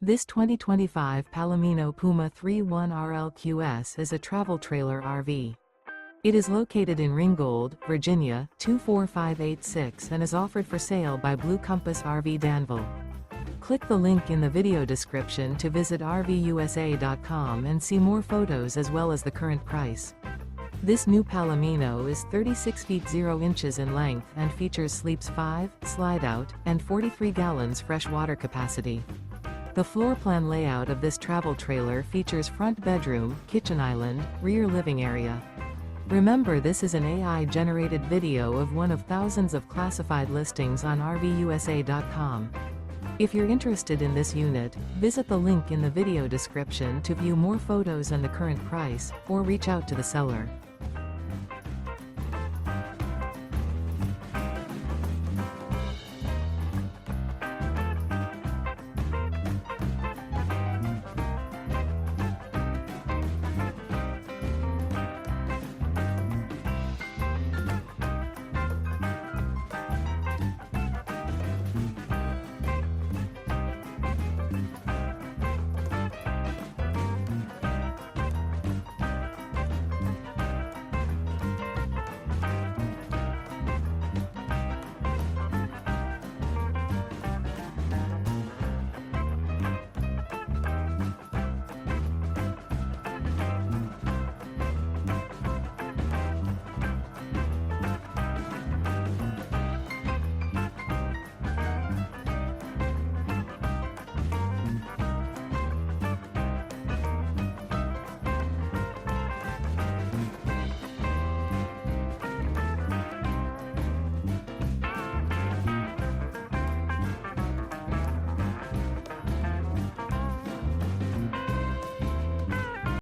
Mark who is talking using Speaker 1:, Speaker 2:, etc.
Speaker 1: This 2025 Palomino Puma 31RLQS is a travel trailer RV. It is located in Ringgold, Virginia, 24586 and is offered for sale by Blue Compass RV Danville. Click the link in the video description to visit RVUSA.com and see more photos as well as the current price. This new Palomino is 36 feet 0 inches in length and features sleeps 5, Slideout, and 43 gallons fresh water capacity. The floor plan layout of this travel trailer features front bedroom, kitchen island, rear living area. Remember, this is an AI-generated video of one of thousands of classified listings on RVUSA.com. If you're interested in this unit, visit the link in the video description to view more photos and the current price, or reach out to the seller.